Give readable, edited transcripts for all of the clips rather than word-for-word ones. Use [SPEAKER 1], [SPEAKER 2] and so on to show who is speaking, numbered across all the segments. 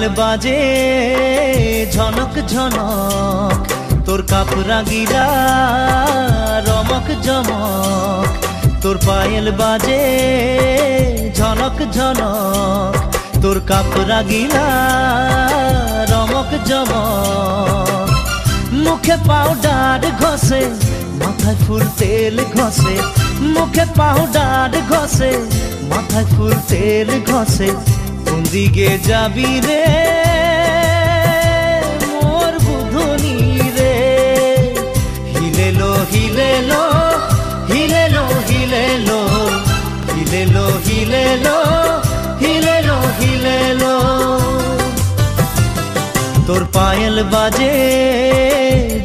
[SPEAKER 1] পায়েল বাজে ঝনক ঝনক, তোর কাপড়া গিরা রমক জমক। তোর পায়েল বাজে ঝনক ঝনক, তোর কাপড়া গিলা রমক জমক। মুখে পাউডার ঘষে, মাথায় ফুল তেল ঘষে, মুখে পাউডার ঘষে, মাথায় ফুল তেল ঘষে। কোন দিকে যাবি রে মোর বুধনি রে? হিলেলো হিলেলো হিলেলো হিলেলো হিলেলো হিলেলো হিলেলো হিলেলো। তোর পায়েল বাজে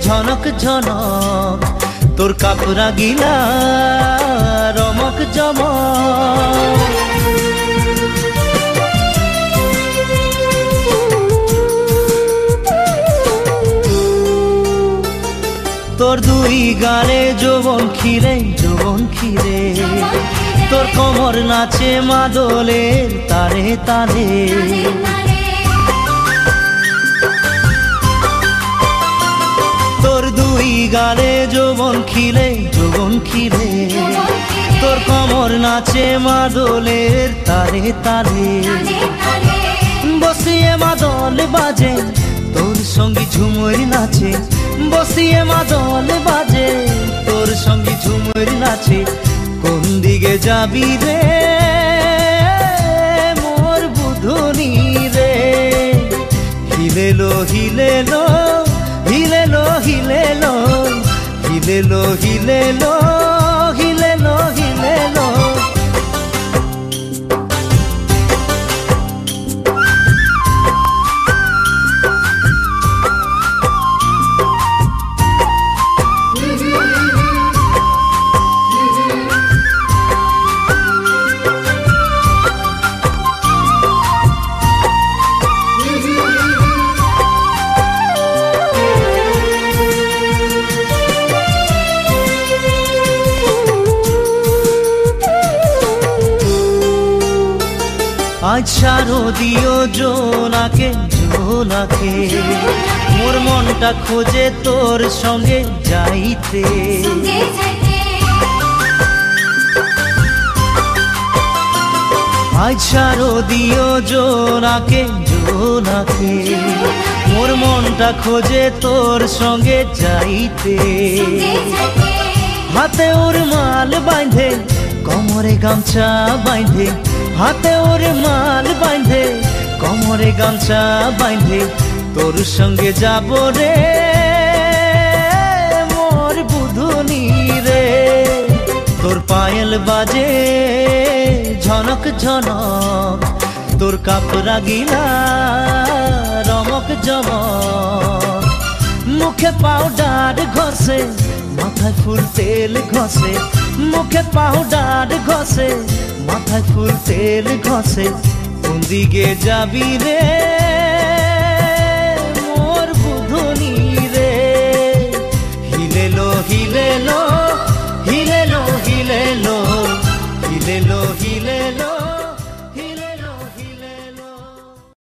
[SPEAKER 1] ঝনক ঝনক, তোর কাপড়া গিলা রমক জমক। তোর দুই গালে যৌবন খিরে যৌবন খিরে, তোর কোমর নাচে মাদলের তারে তারে। তোর দুই গালে যৌবন খিরে যৌবন খিরে, তোর কোমর নাচে মাদলের তারে তারে। বসিয়ে মাদল বাজে তোর সঙ্গী ঝুমুর নাচে, বসিয়ে মাদল বাজে তোর সঙ্গী ঝুমুর নাচে। কোন দিকে যাবি রে মোর বুধনি রে? হিলেলো হিলেলো হিলেলো হিলেলো হিলেলো হিলেলো হিলেলো হিলেলো। আজ শারদীয় জোনাকে জোনাকে, মোর মনটা খোঁজে তোর সঙ্গে যাইতে। আজ শারদীয় জোনাকে জোনাকে, মোর মনটা খোঁজে তোর সঙ্গে যাইতে। হাতে ওর মাল বাঁধে কোমরে গামছা বাঁধে, হাতে ওর মাল বাঁধে কোমরে গামছা বাঁধে। তোর সঙ্গে যাব রে মোর বুধনি রে। তোর পায়েল বাজে ঝনক ঝনক, তোর কাপড়া গিলা রমক জমক। মুখে পাউডার ঘষে, মাথায় ফুল তেল ঘষে, মুখে পাউডার ঘষে, মাথায় ফুল তেল ঘষে। কোন দিকে যাবি রে মোর বুধনি রে? হিলেলো হিলেলো হিলেলো হিলেলো হিলেলো হিলেলো।